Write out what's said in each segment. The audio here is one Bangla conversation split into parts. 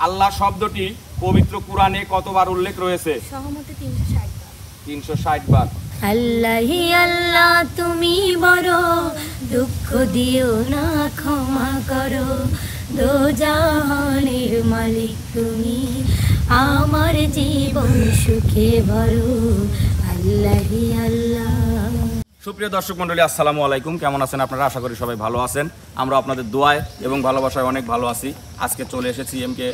আল্লাহ শব্দটি পবিত্র কুরআনে কতবার উল্লেখ রয়েছে? সহমতে 360 বার। 360 বার। আল্লাহি আল্লাহ তুমি বড়, দুঃখ দিও না ক্ষমা করো, দোজাহানের মালিক তুমি, আমার জীবন সুখে ভরো, আল্লাহি আল্লাহ। সুপ্রিয় দর্শক মণ্ডলী, আসসালামু আলাইকুম। কেমন আছেন আপনারা? আশা করি সবাই ভালো আছেন। আমরা আপনাদের দোয়ায় এবং ভালোবাসায় অনেক ভালো আছি। আজকে চলে এসেছি এমকে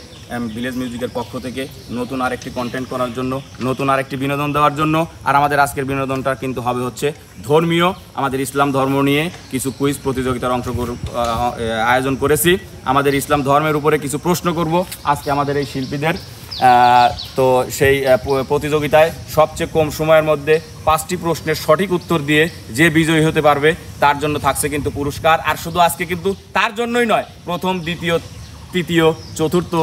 ভিলেজ মিউজিকের পক্ষ থেকে নতুন আরেকটি কন্টেন্ট করার জন্য, নতুন আরেকটি বিনোদন দেওয়ার জন্য। আর আমাদের আজকের বিনোদনটা কিন্তু হবে হচ্ছে ধর্মীয়, আমাদের ইসলাম ধর্ম নিয়ে কিছু কুইজ প্রতিযোগিতার আয়োজন করেছি। আমাদের ইসলাম ধর্মের উপরে কিছু প্রশ্ন করব আজকে আমাদের এই শিল্পীদের। তো সেই প্রতিযোগিতায় সবচেয়ে কম সময়ের মধ্যে 5টি প্রশ্নের সঠিক উত্তর দিয়ে যে বিজয়ী হতে পারবে তার জন্য থাকছে কিন্তু পুরস্কার। আর শুধু আজকে কিন্তু তার জন্যই নয়, প্রথম, দ্বিতীয়, তৃতীয়, চতুর্থ,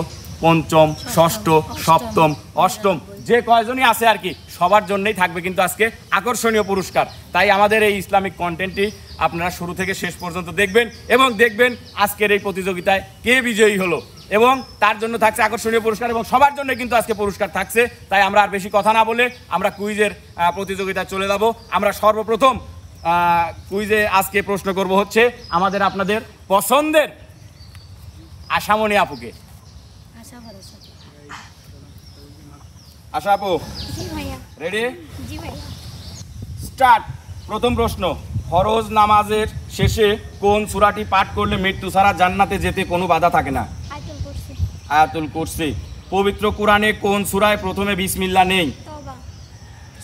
পঞ্চম, ষষ্ঠ, সপ্তম, অষ্টম যে কয়জনই আছে আর কি, সবার জন্যই থাকবে কিন্তু আজকে আকর্ষণীয় পুরস্কার। তাই আমাদের এই ইসলামিক কন্টেন্টটি আপনারা শুরু থেকে শেষ পর্যন্ত দেখবেন এবং দেখবেন আজকের এই প্রতিযোগিতায় কে বিজয়ী হলো, এবং তার জন্য থাকছে আকর্ষণীয় পুরস্কার, এবং সবার জন্য কিন্তু আজকে পুরস্কার থাকছে। তাই আমরা আর বেশি কথা না বলে আমরা কুইজের প্রতিযোগিতায় চলে যাব। আমরা সর্বপ্রথম কুইজে আজকে প্রশ্ন করব হচ্ছে আমাদের আপনাদের পছন্দের আশামণি আপুকে। আশা আপু, রেডি? স্টার্ট। প্রথম প্রশ্ন, ফরজ নামাজের শেষে কোন সূরাটি পাঠ করলে মৃত্যু ছাড়া জান্নাতে যেতে কোনো বাধা থাকে না? আয়াতুল কুরসি। পবিত্র কুরআনে কোন সূরায় প্রথমে বিসমিল্লাহ নেই?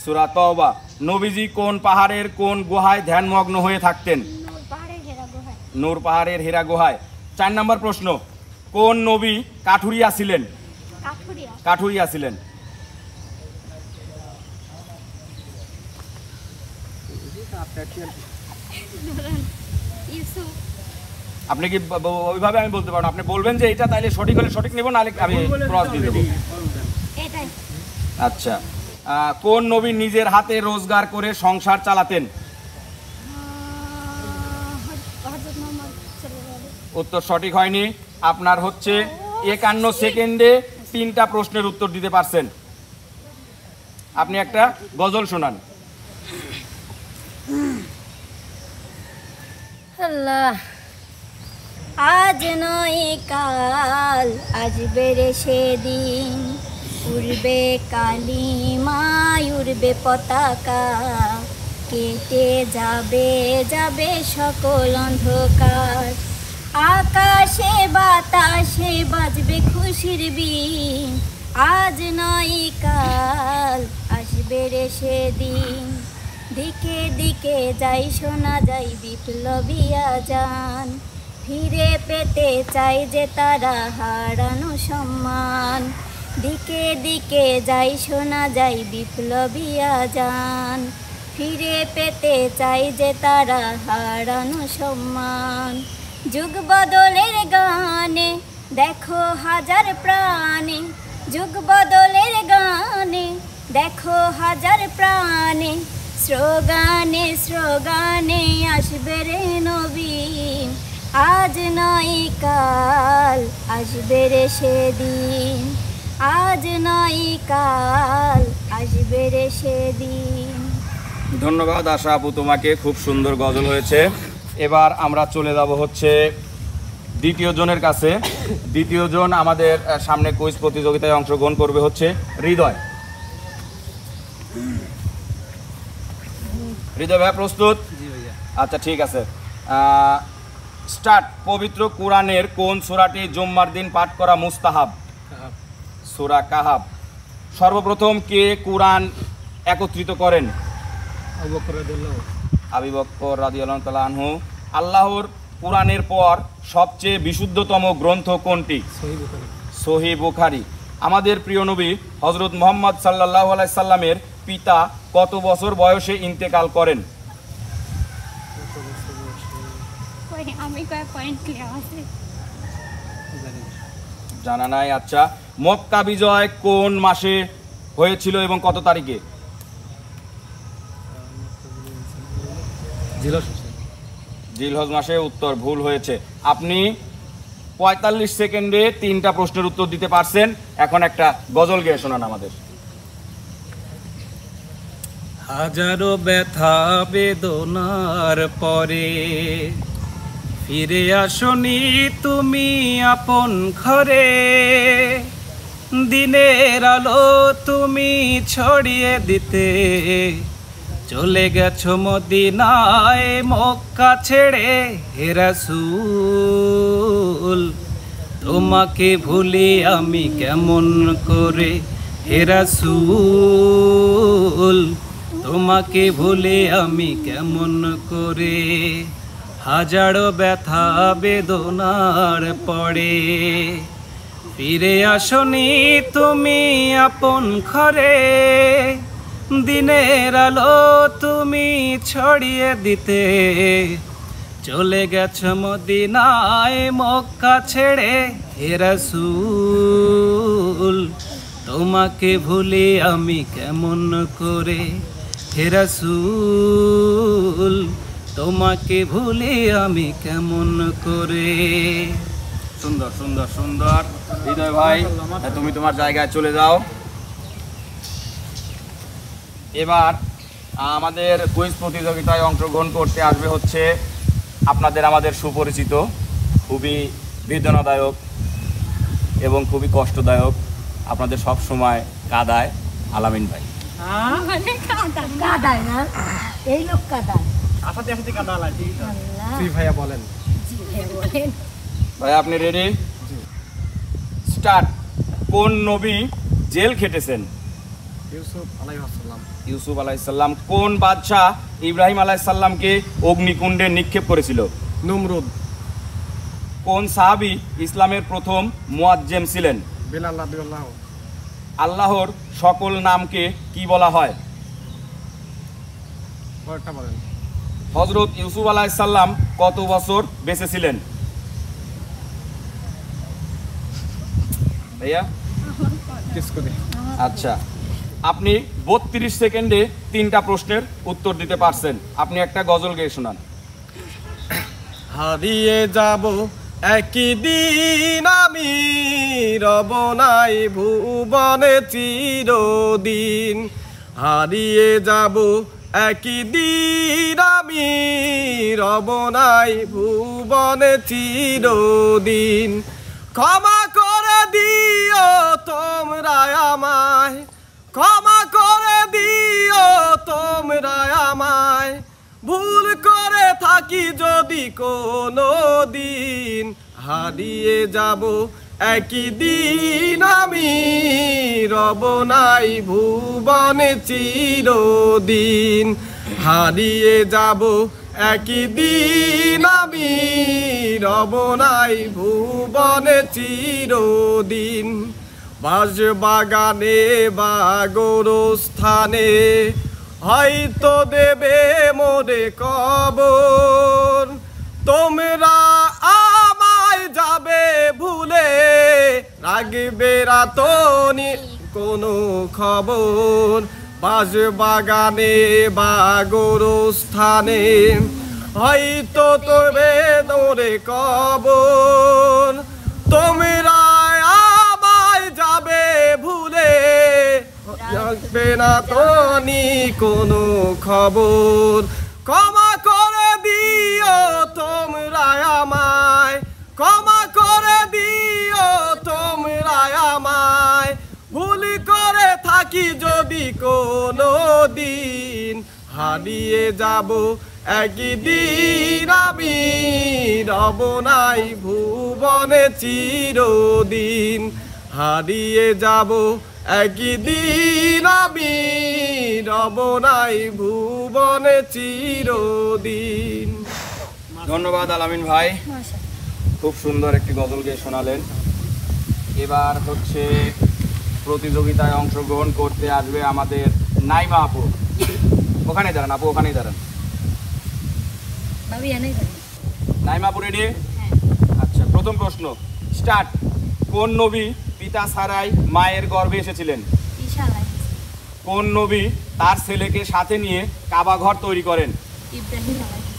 সূরা তওবা। নবীজি কোন পাহাড়ের কোন গুহায় ধ্যানমগ্ন হয়ে থাকতেন? নূর পাহাড়ের হীরা গুহায়। 4 নম্বর প্রশ্ন, কোন নবী কাঠুরিয়া ছিলেন? কাঠুরিয়া ছিলেন। আপনি কি ওইভাবে আমি বলতে পারবো? আপনি বলবেন যে এটা, তাইলে সঠিক হলে সঠিক নেব, নাহলে আমি ক্রস দিয়ে দেবো। আচ্ছা, কোন নবী নিজের হাতে রোজগার করে সংসার চালাতেন? উত্তর সঠিক হয়নি। আপনার হচ্ছে 51 সেকেন্ডে 3টা প্রশ্নের উত্তর দিতে পারছেন। আপনি একটা গজল শোনান। আল্লাহ, আজ নয় কাল আসবে রে সেদিন, উড়বে কালিমায় উড়বে পতাকা, কেটে যাবে যাবে সকল অন্ধকার, আকাশে বাতাসে বাজবে খুশির বিন, আজ নয় কাল আসবে রে সেদিন, দিকে দিকে যাই শোনা যাই বিপ্লবী আজান, ফিরে পেতে চাই যে তারা হারানো সম্মান, দিকে দিকে যাই শোনা যাই বিপ্লবী আজান, ফিরে পেতে চাই যে তারা হারানো সম্মান, যুগ বদলের গানে দেখো হাজার প্রাণে, যুগ বদলের গানে দেখো হাজার প্রাণে, স্লোগানে স্লোগানে আসবে রে নবীন, আজ নয় কাল আসবে রে সেদিন, আজ নয় কাল আসবে রে সেদিন। ধন্যবাদ আশা আপু, তোমাকে খুব সুন্দর গজল হয়েছে। এবার আমরা চলে যাব হচ্ছে দ্বিতীয় জনের কাছে। দ্বিতীয় জন আমাদের সামনে কুইজ প্রতিযোগিতায় অংশগ্রহণ করবে হচ্ছে হৃদয়। হৃদয় ভাই প্রস্তুত? আচ্ছা ঠিক আছে, স্টার্ট। পবিত্র কুরআনের কোন সূরাটি জুম্মার দিন পাঠ করা মুস্তাহাব? সূরা কাহাব। সর্বপ্রথম কে কুরআন একত্রিত করেন? আবু বকর রাদিয়াল্লাহু তাআলা আনহু। আল্লাহর কুরআনের পর সবচেয়ে বিশুদ্ধতম গ্রন্থ কোনটি? সহিহ বুখারী। আমাদের প্রিয় নবী হযরত মুহাম্মদ সাল্লাল্লাহু আলাইহি সাল্লামের পিতা কত বছর বয়সে ইন্তেকাল করেন? জানা নাই। আচ্ছা, মক্কা বিজয় কোন মাসে হয়েছিল এবং কত তারিখে? জিলহজ মাসে। উত্তর ভুল হয়েছে। আপনি 45 সেকেন্ডে 3টা প্রশ্নের উত্তর দিতে পারছেন। এখন একটা গজল গেয়ে শোনান আমাদের। হাজারো ব্যথা বেদনার পরে ফিরে আসনি তুমি আপন ঘরে, দিনের আলো তুমি ছড়িয়ে দিতে চলে গেছো মদিনায় মক্কা ছেড়ে। হে রাসূল তোমাকে ভুলি আমি কেমন করে, হে রাসূল তোমাকে ভুলে আমি কেমন করে। হাজারো ব্যথা বেদনার পরে ফিরে আসনি তুমি আপন ঘরে, দিনের আলো তুমি ছড়িয়ে দিতে চলে গেছো মদিনায় মক্কা ছেড়ে। হে রাসূল তোমাকে ভুলে আমি কেমন করে, হে রাসূল তোমাকে ভুলে আমি কেমন করে। সুন্দর সুন্দর সুন্দর। হৃদয় ভাই, তুমি তোমার জায়গায় চলে যাও। এবার আমাদের কুইজ প্রতিযোগিতায় অংশগ্রহণ করতে আসবে হচ্ছে আমাদের সুপরিচিত, খুবই বেদনাদায়ক এবং খুবই কষ্টদায়ক, আপনাদের সব সময় কাঁদায় আলামিন ভাই। মানে কাদায় না, এই লোক কাদায়। আসাতে আসাতে কাদা লাগে। আল্লাহ। তুই ভাইয়া বলেন। জি ভাইয়া বলেন। ভাই আপনি রেডি? স্টার্ট। কোন নবী জেল খেটেছেন? ইউসুফ আলাইহিস সালাম। ইউসুফ আলাইহিস সালাম। কোন বাদশাহ ইব্রাহিম আলাইহিস সালামকে অগ্নিকুণ্ডে নিক্ষেপ করেছিল? নমরুদ। কোন সাহাবী ইসলামের প্রথম মুয়াজ্জিম ছিলেন? বিলাল রাদিয়াল্লাহু। আল্লাহর সকল নামকে কি বলা হয়? কয়টা বলেন? হযরত ইউসুফ আলাইহিস সালাম কত বছর বেঁচে ছিলেন? ভাইয়া কিসকো দে। আচ্ছা, আপনি 32 সেকেন্ডে 3টা প্রশ্নের উত্তর দিতে পারছেন। আপনি একটা গজল গেয়ে শোনান। হারিয়ে যাব একই দিন আমি, রব নাই ভুবনে চিরদিন। হারিয়ে যাব একই দিন আমি, রব নাই ভুবনে চিরদিন। ক্ষমা করে দিও তোমরা আমায়, ক্ষমা করে দিও তোমরা আমায়, ভুল করে থাকি যদি কোনো দিন। হারিয়ে যাব একই দিন আমি, রব নাই ভুবনে চিরদিন। হারিয়ে যাব একই দিন আমি, রব নাই ভুবনে চিরদিন। বাঁশ বাগানে বা গোরস্থানে হয়তো দেবে মোরে কবর, তোমরা আমায় যাবে ভুলে, রাখবে রাতনি কোনো খবর। বাঁশ বাগানে বা গোরস্থানে হয়তো তবে মোরে কবর, তোমরা আমায় যাবে ভুলে, রাখবে না তনি কোনো খবর। ক্ষমা করে দিও তোমরা আমায়, ক্ষমা করে দিও তোমরা আমায়, ভুল করে থাকি যদি কোনো দিন। হারিয়ে যাব একদিন আমি, রব নাই ভুবনে চিরদিন। হারিয়ে যাব একদিন আমি, রব নাই ভুবনে চিরদিন। ধন্যবাদ আলামিন ভাই, মাশাআল্লাহ। খুব সুন্দর একটি গজল গেয়ে শোনালেন। এবার হচ্ছে প্রতিযোগিতায় অংশগ্রহণ করতে আসবে আমাদের নাইমা আপু। ওখানে দাঁড়ান আপু, ওখানেই দাঁড়ান। ভাবি এনে যাবে। নাইমা আপু রেডি? হ্যাঁ। আচ্ছা, প্রথম প্রশ্ন স্টার্ট। কোন নবী পিতা ছাড়াই মায়ের গর্ভে এসেছিলেন? ঈসা আলাইহিস কোন নবী তার ছেলেকে সাথে নিয়ে কাবা ঘর তৈরি করেন? ইব্রাহিম আলাইহিস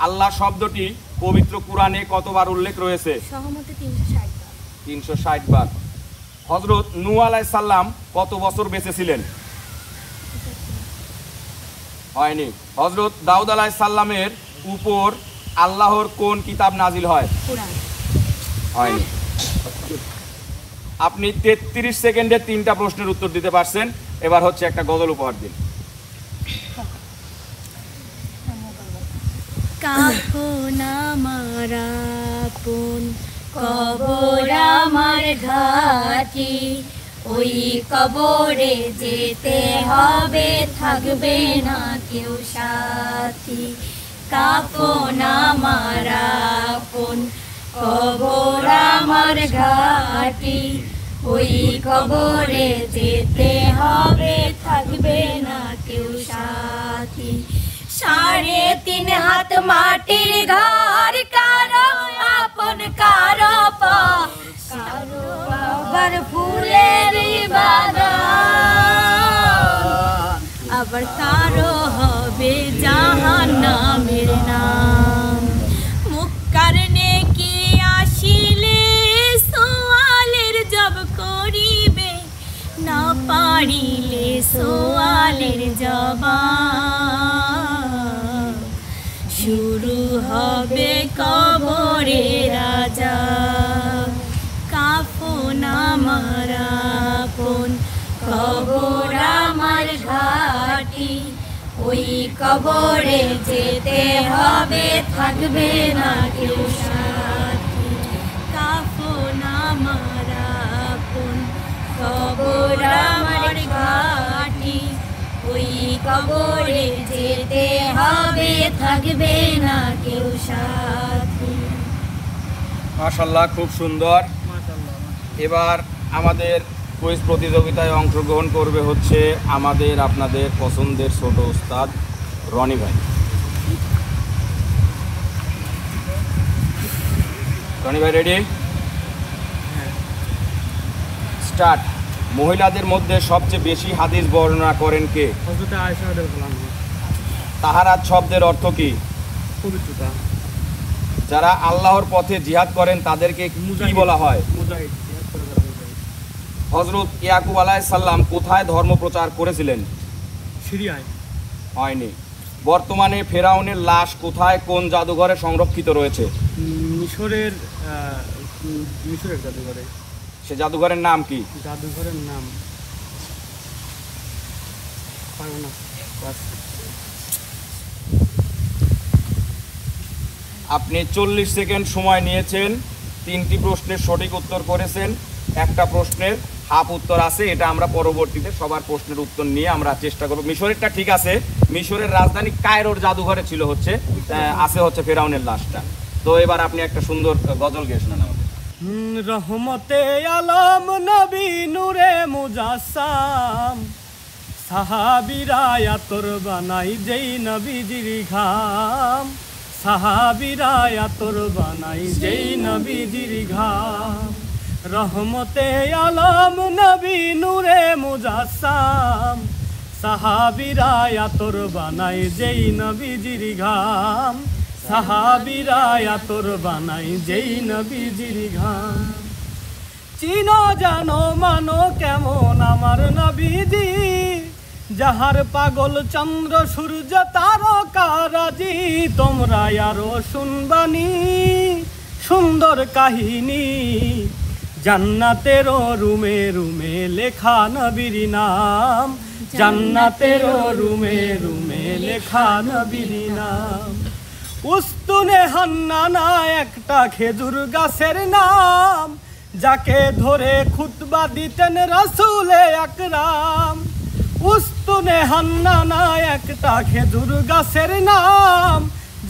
আল্লাহ শব্দটি পবিত্র কুরআনে কতবার উল্লেখ রয়েছে? সহমতে 360 বার। 360 বার। হযরত নূহ আলাইহিস সালাম কত বছর বেঁচে ছিলেন? হয়নি। হযরত দাউদ আলাইহিস সালামের উপর আল্লাহর কোন কিতাব নাজিল হয়? কুরআন। হয়নি। আপনি 33 সেকেন্ডে 3টা প্রশ্নের উত্তর দিতে পারছেন। এবার হচ্ছে একটা গজল উপহার দিন। কাফন আমার আপন, কবর আমার ঘাটি, ওই কবরে যেতে হবে, থাকবে না কেউ সাথী। কাফন আমার আপন, কবর আমার ঘাটি, ওই কবরে যেতে হবে, থাকবে না কেউ সাথী। 3.5 হাত মাটির ঘর, কারো আপন কারো পর, কারো আবার ফুলের বাগান, আবার কারো হবে জাহান্নামের নাম। মুক্কার নেকি আসিলে সোয়ালের জব করিবে, না পারিলে সোয়ালের জবাব। শুরু হবে কবরে রাজা, কাফন আমার আপন, কবর আমার ঘাটি, ওই কবরে যেতে হবে, থাকবে না কেউ সাথী। কাফন আমার আপন, কবর আমার ঘাটি, ওই কবরে যেতে হবে, থাকবে না কেউ সাথী। মাশাআল্লাহ, খুব সুন্দর। এবার আমাদের কুইজ প্রতিযোগিতায় অংশগ্রহণ করবে হচ্ছে আমাদের আপনাদের পছন্দের ছোট উস্তাদ রনি ভাই। রনি ভাই রেডি? স্টার্ট। মহিলাদের মধ্যে সবচেয়ে বেশি হাদিস বর্ণনা করেন কে? হযরত আয়েশা রাদিয়াল্লাহু আনহা। তাহারাত শব্দের অর্থ কি? পবিত্রতা। যারা আল্লাহর পথে জিহাদ করেন তাদেরকে কি বলা হয়? মুজাহিদ। হযরত ইয়াকুব আলাইহিস সালাম কোথায় ধর্ম প্রচার করেছিলেন? সিরিয়ায়। হয়নি। বর্তমানে ফেরাউনের লাশ কোথায় কোন জাদুঘরে সংরক্ষিত রয়েছে? মিশরের জাদুঘরে। সে জাদুঘরের নাম কি? জাদুঘরের নাম পারবো না। আপনি 40 সেকেন্ড সময় নিয়েছেন, 3টি প্রশ্নের সঠিক উত্তর করেছেন, একটা প্রশ্নের হাফ উত্তর আছে, এটা আমরা পরবর্তীতে সবার প্রশ্নের উত্তর নিয়ে আমরা চেষ্টা করব। মিশরেরটা ঠিক আছে, মিশরের রাজধানী কায়রোর জাদুঘরে ছিল হচ্ছে আছে হচ্ছে ফেরাউনের লাশটা। তো এবার আপনি একটা সুন্দর গজল গেয়ে শোনান আমাদের। রহমতে আলম নবী নূরে মুজাসসাম, সাহাবীরা আতর বানাই যেই নবীজির ঘাম, সাহাবীরা আতর বানাই যেই নবীজির ঘাম। রহমতে আলম নবী নূরে মুজাসসাম, সাহাবীরা আতর বানাই যেই নবীজির ঘাম, সাহাবীরা আতর বানাই যেই নবীজির ঘাম। চিনো জানো মানো কেমন আমার নবীজি, যাহার পাগল চন্দ্র সূর্য তারকারাজি। তোমরা আরো শুনবানি সুন্দর কাহিনী, জান্নাতের রুমে রুমে লেখা নবীর নাম, জান্নাতের রুমে রুমে লেখা নবীর নাম। উস্তুনে হান্নানা একটা খেজুর গাছের নাম, যাকে ধরে খুতবা দিতেন রাসূলে আকরাম। উস্তুনে হান্নানা একটা খেজুর গাছের নাম,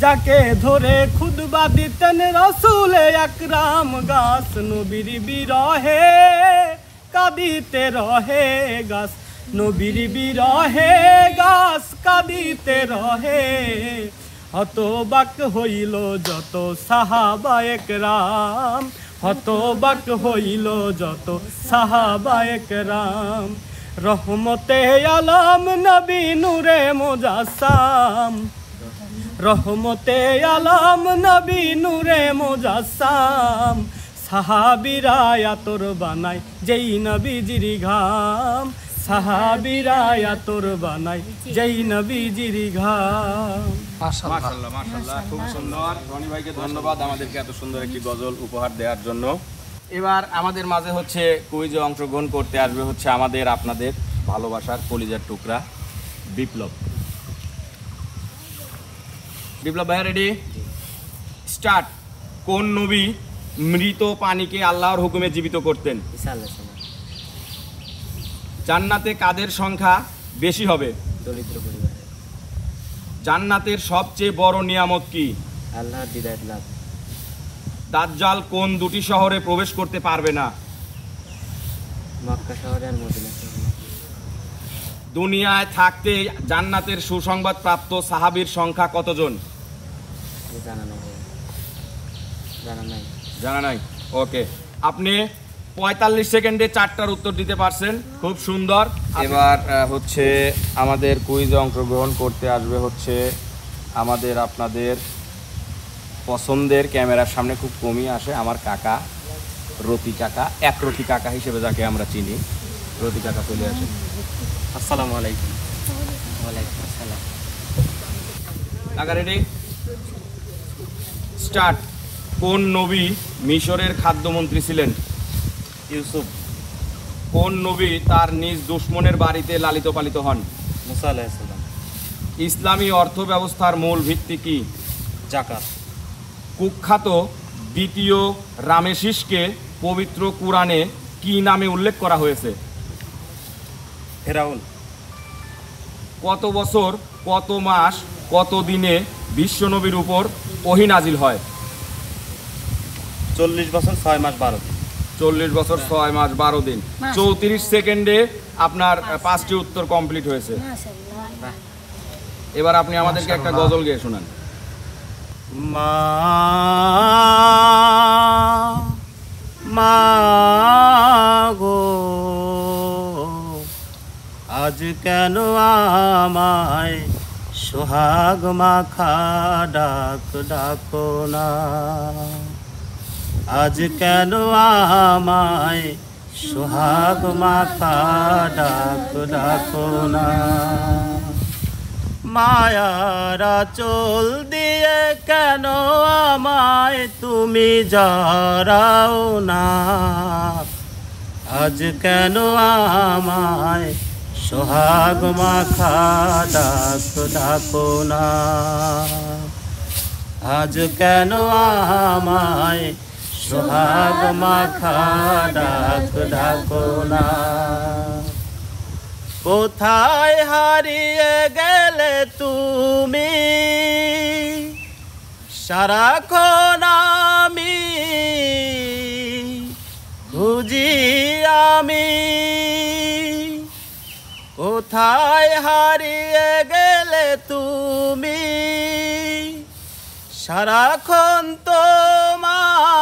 যাকে ধরে খুতবা দিতেন রাসূলে আকরাম। গাছ নবীর বিরহে কাঁদিতে রহে, গাছ নবীর বিরহে গাছ কাঁদিতে রহে। হতবাক হইল যত সাহাবায়ে কেরাম, হতবাক হইল যত সাহাবায়ে কেরাম। রহমতে আলম নবী নূরে মুজাসসাম, রহমতে আলম নবী নূরে মুজাসসাম সাহাবীরা আতর বানায় যেই নবীজির ঘাম সাহাবীরা আতর বানায় যেই নবীজির ঘাম মাশাআল্লাহ মাশাআল্লাহ, খুব সুন্দর। রনি ভাইকে ধন্যবাদ আমাদেরকে এত সুন্দর একটি গজল উপহার দেওয়ার জন্য। এবার আমাদের মাঝে হচ্ছে কুইজে অংশগ্রহণ করতে আসবে হচ্ছে আমাদের আপনাদের ভালোবাসার কলিজার টুকরা বিপ্লব। বিপ্লব ভাই রেডি? স্টার্ট। কোন নবী মৃত পানিকে আল্লাহর হুকুমে জীবিত করতেন? জান্নাতে কাদের সংখ্যা বেশি হবে? দরিদ্র পরিবারে। জান্নাতের সবচেয়ে বড় নিয়ামত কি? আল্লাহর দিদায়ত লাভ। দাজ্জাল কোন দুটি শহরে প্রবেশ করতে পারবে না? মক্কা শহরে আর মদিনা শহরে। দুনিয়ায় থাকতে জান্নাতের সুসংবাদ প্রাপ্ত সাহাবীর সংখ্যা কতজন? জানা নাই, জানা নাই। জানা নাই, ওকে। আপনি 45 সেকেন্ডে 4টার উত্তর দিতে পারছেন, খুব সুন্দর। এবার হচ্ছে আমাদের কুইজে অংশগ্রহণ করতে আসবে হচ্ছে আমাদের আপনাদের পছন্দের, ক্যামেরার সামনে খুব কমই আসে, আমার কাকা রতি কাকা, একরতি কাকা হিসেবে যাকে আমরা চিনি। রতি কাকা চলে আসে। আসসালামু আলাইকুম। ওয়ালাইকুম আসসালাম। কাকা রেডি? স্টার্ট। কোন নবী মিশরের খাদ্যমন্ত্রী ছিলেন? ইউসুফ। কোন নবী তার নিজ দুশমনের বাড়িতে লালিত পালিত হন? মুসা আলাইহিস সালাম। ইসলামী অর্থ ব্যবস্থার মূল ভিত্তি কি? যাকাত। কুখ্যাত দ্বিতীয় রামেসিসকে পবিত্র কুরআনে কি নামে উল্লেখ করা হয়েছে? ফেরাউন। কত বছর, কত মাস, কত দিনে বিশ্বনবীর উপর ওহী নাজিল হয়? 40 বছর 6 মাস 12 দিন। 40 বছর 6 মাস 12 দিন। 34 সেকেন্ডে আপনার 5টি উত্তর কমপ্লিট হয়েছে। মাশাআল্লাহ। এবার আপনি আমাদেরকে একটা গজল গেয়ে শোনান। মা মা গো আজ কেন আমায় সোহাগ মাখা ডাক ডাকো না, আজ কেন আমায় সোহাগ মাখা ডাক ডাকো না। মায়ারা চোল দিয়ে কেন আমায় তুমি জড়াও না, আজ কেন আমায় সোহাগ মাখা ডাক ডাকো না, আজ কেন আমায় সোহাগ মাখা ডাক ডাকো না। কোথায় হারিয়ে গেলে তুমি, সারাক্ষণ আমি খুঁজি আমি, কোথায় হারিয়ে গেলে তুমি, সারাক্ষণ তোমায়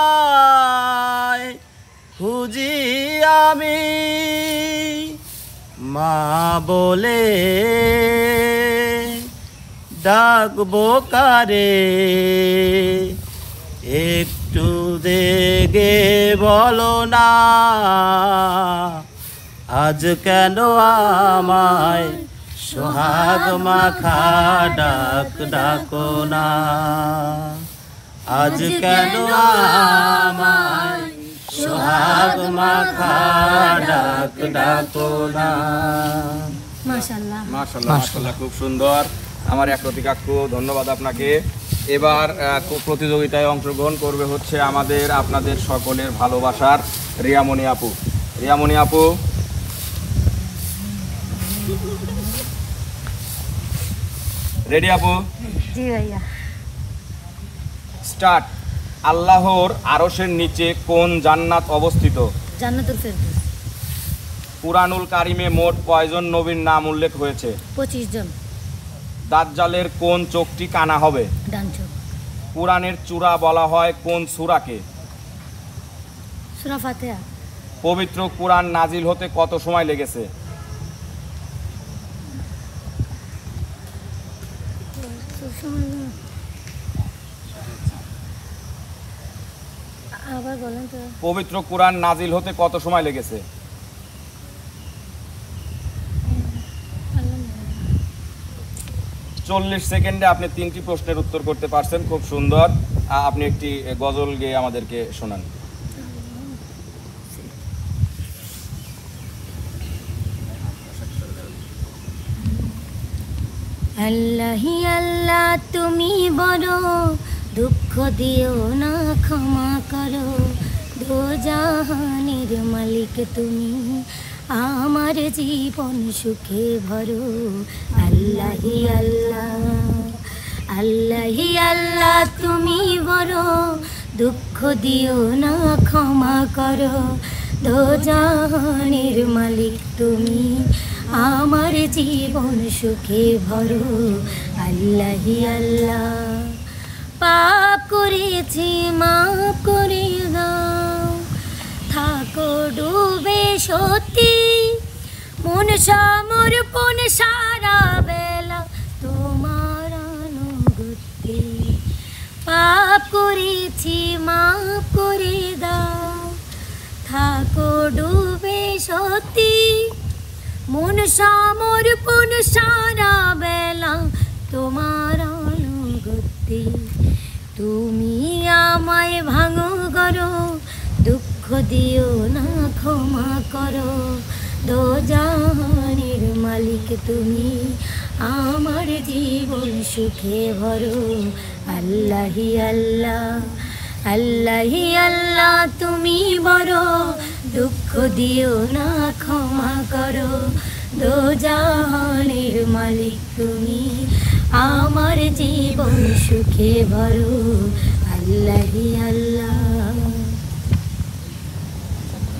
খুঁজি আমি। মা বলে ডাকবো কারে, একটু দেগে বলো না, আজ কেন আমায় সোহাগ মাখা ডাক ডাকো না, আজ কেন আমায় সোহাগ মাখা ডাক ডাকো না। মাশাআল্লাহ। মাশাআল্লাহ মাশাআল্লাহ, খুব সুন্দর। আমার একরতি কাকু, ধন্যবাদ আপনাকে। এবার প্রতিযোগিতায় অংশগ্রহণ করবে হচ্ছে আমাদের আপনাদের সকলের ভালোবাসার রিয়ামণি আপু। রিয়ামণি আপু রেডি? আপু জি ভাইয়া। স্টার্ট। আল্লাহর আরশের নিচে কোন জান্নাত অবস্থিত? জান্নাতুল ফেরদৌস। কুরআনুল কারিমে মোট কয়জন নবীর নাম উল্লেখ হয়েছে? 25 জন। দাজ্জালের কোন চোখটি কানা হবে? ডান চোখ। কুরআনের চূড়া বলা হয় কোন সূরাকে? সূরা ফাতিহা। পবিত্র কুরআন নাজিল হতে কত সময় লেগেছে? আবার বলেন তো। পবিত্র কোরআন নাজিল হতে কত সময় লেগেছে? আল্লাহ জানে। 40 সেকেন্ডে আপনি 3টি প্রশ্নের উত্তর করতে পারছেন, খুব সুন্দর। আপনি একটি গজল গেয়ে আমাদেরকে শোনান। আল্লাহি আল্লাহ তুমি বড়, দুঃখ দিও না ক্ষমা করো, দো জাহানের মালিক তুমি, আমার জীবন সুখে ভরো। আল্লাহি আল্লাহ, আল্লাহি আল্লাহ তুমি বড়, দুঃখ দিও না ক্ষমা করো, দো জাহানের মালিক তুমি, আমার জীবন সুখে ভরো। আল্লাহি আল্লাহ, পাপ করেছি মাফ করে দাও, থাকো ডুবে সত্যি, মন সমর্পণ সারা বেলা তোমার আনুগত্যে। পাপ করেছি মাফ করে দাও, থাকো ডুবে সত্যি, মন সমর্পণ সারা বেলা তোমার আনুগত্যে। তুমি আমায় ভাঙো করো, দুঃখ দিও না ক্ষমা করো, দো জাহানের মালিক তুমি, আমার জীবন সুখে ভরো। আল্লাহি আল্লাহ, আল্লাহি আল্লাহ তুমি বড়, দুঃখ দিও না ক্ষমা করো, দো জাহানের মালিক তুমি, আমার জীবন সুখে ভরো। আল্লাহি আল্লাহ।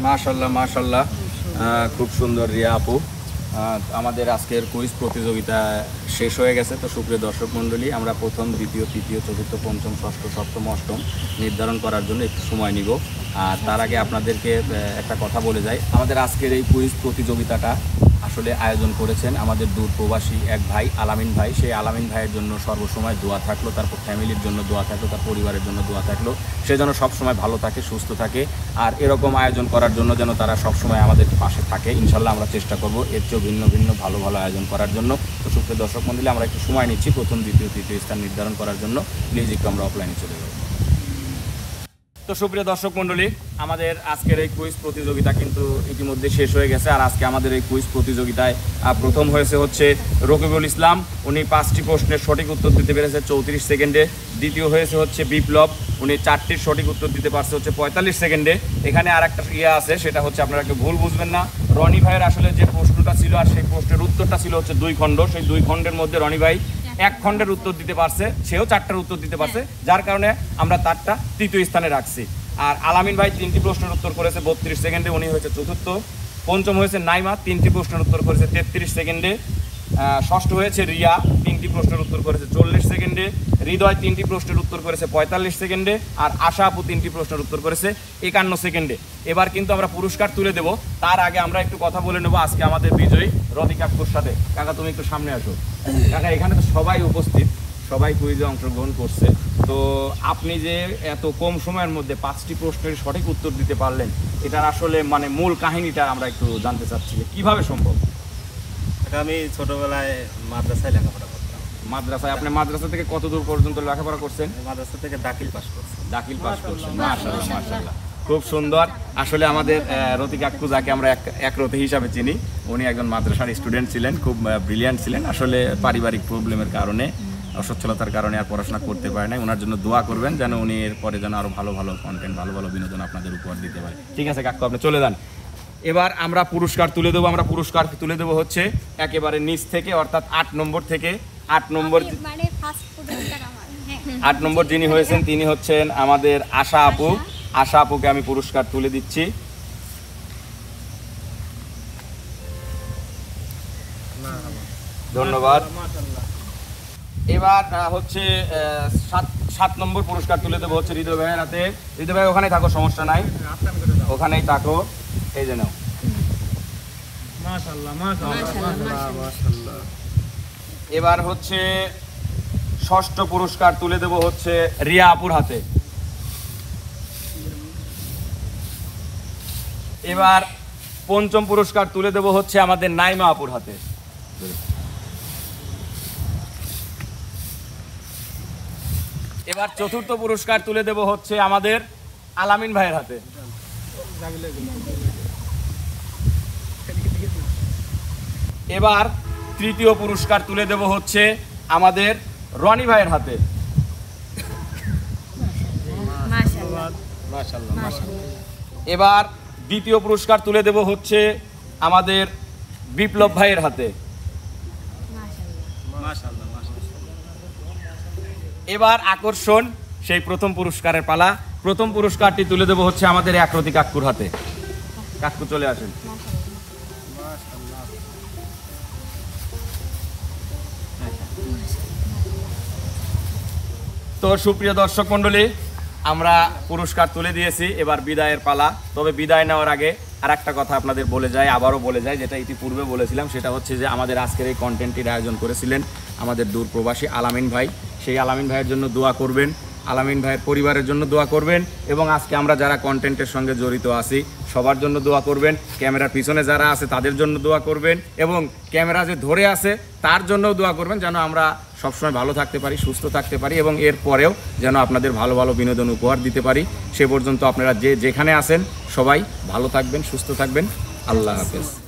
মাশাল্লাহ মাশাল্লাহ, খুব সুন্দর রিয়া আপু। আমাদের আজকের কুইজ প্রতিযোগিতা শেষ হয়ে গেছে। তো সুপ্রিয় দর্শক মণ্ডলী, আমরা প্রথম, দ্বিতীয়, তৃতীয়, চতুর্থ, পঞ্চম, ষষ্ঠ, সপ্তম, অষ্টম নির্ধারণ করার জন্য একটু সময় নিব। আর তার আগে আপনাদেরকে একটা কথা বলে যাই, আমাদের আজকের এই কুইজ প্রতিযোগিতাটা আসলে আয়োজন করেছেন আমাদের দূর প্রবাসী এক ভাই, আলামিন ভাই। সেই আলামিন ভাইয়ের জন্য সর্বসময় দোয়া থাকলো, তারপর ফ্যামিলির জন্য দোয়া থাকলো, তার পরিবারের জন্য দোয়া থাকলো, সে যেন সবসময় ভালো থাকে, সুস্থ থাকে। আর এরকম আয়োজন করার জন্য যেন তারা সবসময় আমাদের পাশে থাকে। ইনশাল্লাহ আমরা চেষ্টা করব এর চেয়েও ভিন্ন ভিন্ন ভালো ভালো আয়োজন করার জন্য। তো সুপ্রিয় দর্শক মণ্ডলী, আমরা একটু সময় নিচ্ছি প্রথম, দ্বিতীয়, তৃতীয় স্থান নির্ধারণ করার জন্য। প্লিজ একটু আমরা অফলাইনে চলে যাব। তো সুপ্রিয় দর্শক মণ্ডলী, আমাদের আজকের এই কুইজ প্রতিযোগিতা কিন্তু ইতিমধ্যে শেষ হয়ে গেছে। আর আজকে আমাদের এই কুইজ প্রতিযোগিতায় প্রথম হয়েছে হচ্ছে রকিবুল ইসলাম, উনি 5টি প্রশ্নের সঠিক উত্তর দিতে পেরেছে 34 সেকেন্ডে। দ্বিতীয় হয়েছে হচ্ছে বিপ্লব, উনি 4টির সঠিক উত্তর দিতে পারছে হচ্ছে 45 সেকেন্ডে। এখানে আর একটা ইয়ে আছে, সেটা হচ্ছে আপনারা কেউ ভুল বুঝবেন না, রনি ভাইয়ের আসলে যে প্রশ্নটা ছিল আর সেই প্রশ্নের উত্তরটা ছিল হচ্ছে 2 খণ্ড। সেই 2 খণ্ডের মধ্যে রনি ভাই 1 খণ্ডের উত্তর দিতে পারছে, সেও 4টার উত্তর দিতে পারছে, যার কারণে আমরা তারটা তৃতীয় স্থানে রাখছি। আর আলামিন ভাই 3টি প্রশ্নের উত্তর করেছে 32 সেকেন্ডে, উনি হয়েছে চতুর্থ। পঞ্চম হয়েছে নাইমা, 3টি প্রশ্নের উত্তর করেছে 33 সেকেন্ডে। ষষ্ঠ হয়েছে রিয়া, 3টি প্রশ্নের উত্তর করেছে 40 সেকেন্ডে। হৃদয় 3টি প্রশ্নের উত্তর করেছে 45 সেকেন্ডে। আর আশা আপু 3টি প্রশ্নের উত্তর করেছে 51 সেকেন্ডে। এবার কিন্তু আমরা পুরস্কার তুলে দেব, তার আগে আমরা একটু কথা বলে নেব আজকে আমাদের বিজয়ী রদিক আপুর সাথে। কাকা তুমি একটু সামনে আসো। কাকা এখানে তো সবাই উপস্থিত, সবাই কুইজে অংশগ্রহণ করছে। তো আপনি যে এত কম সময়ের মধ্যে 5টি প্রশ্নের সঠিক উত্তর দিতে পারলেন, এটার আসলে মানে মূল কাহিনীটা আমরা একটু জানতে চাচ্ছি, কিভাবে সম্ভব? আমি ছোটবেলায় মাদ্রাসায় লেখাপড়া করতাম। মাদ্রাসায়? আপনি মাদ্রাসা থেকে কত দূর পর্যন্ত লেখাপড়া করছেন? মাদ্রাসা থেকে দাখিল পাস করছি। দাখিল পাস করছেন, মাশাআল্লাহ মাশাআল্লাহ, খুব সুন্দর। আসলে আমাদের রতিক আক্কু, যাকে আমরা এক রতি হিসাবে চিনি, উনি একজন মাদ্রাসার স্টুডেন্ট ছিলেন, খুব ব্রিলিয়ান্ট ছিলেন। আসলে পারিবারিক প্রবলেমের কারণে, অসচ্ছলতার কারণে আর পড়াশোনা করতে পারে না। ওনার জন্য দোয়া করবেন যেন উনি এরপরে যেন আরও ভালো ভালো কন্টেন্ট, ভালো ভালো বিনোদন আপনাদের উপহার দিতে পারে। ঠিক আছে কাকু, আপনি চলে যান। এবার আমরা পুরস্কার তুলে দেবো। আমরা পুরস্কার তুলে দেবো হচ্ছে একেবারে নিচ থেকে, অর্থাৎ 8 নম্বর থেকে। 8 নম্বর, মানে ফার্স্ট পুরস্কার আমার। 8 নম্বর যিনি হয়েছেন তিনি হচ্ছেন আমাদের আশা আপু। আশা আপুকে আমি পুরস্কার তুলে দিচ্ছি। ধন্যবাদ। এবার হচ্ছে 7 নম্বর পুরস্কার তুলে দেবো হচ্ছে হৃদয় ভাইয়ের হাতে। হৃদয় ভাই ওখানেই থাকো, সমস্যা নাই, ওখানেই থাকো। এই যে নাও। এবার হচ্ছে 6ষ্ঠ পুরস্কার তুলে দেবো হচ্ছে রিয়া আপুর হাতে। এবার পঞ্চম পুরস্কার তুলে দেব হচ্ছে আমাদের নাইমা আপুর হাতে। এবার চতুর্থ পুরস্কার তুলে দেব হচ্ছে আমাদের আলামিন ভাইয়ের হাতে। এবার তৃতীয় পুরস্কার তুলে দেব হচ্ছে আমাদের রনি ভাইয়ের হাতে। এবার দ্বিতীয় পুরস্কার তুলে দেব হচ্ছে আমাদের বিপ্লব ভাইয়ের হাতে। এবার আকর্ষণ সেই প্রথম পুরস্কারের পালা। প্রথম পুরস্কারটি তুলে দেব হচ্ছে আমাদের একরতি কাকুর হাতে। কাকু চলে আসেন। তো সুপ্রিয় দর্শক মণ্ডলী, আমরা পুরস্কার তুলে দিয়েছি, এবার বিদায়ের পালা। তবে বিদায় নেওয়ার আগে আর একটা কথা আপনাদের বলে যাই, আবারও বলে যাই, যেটা ইতিপূর্বে বলেছিলাম, সেটা হচ্ছে যে আমাদের আজকের এই কন্টেন্টটির আয়োজন করেছিলেন আমাদের দূর প্রবাসী আলামিন ভাই। সেই আলামিন ভাইয়ের জন্য দোয়া করবেন, আলামিন ভাইয়ের পরিবারের জন্য দোয়া করবেন, এবং আজকে আমরা যারা কন্টেন্টের সঙ্গে জড়িত আছি সবার জন্য দোয়া করবেন। ক্যামেরার পিছনে যারা আছে তাদের জন্য দোয়া করবেন, এবং ক্যামেরা যে ধরে আছে তার জন্যও দোয়া করবেন, যেন আমরা সবসময় ভালো থাকতে পারি, সুস্থ থাকতে পারি, এবং এর পরেও যেন আপনাদের ভালো ভালো বিনোদন উপহার দিতে পারি। সে পর্যন্ত আপনারা যেখানে আছেন সবাই ভালো থাকবেন, সুস্থ থাকবেন। আল্লাহ হাফেজ।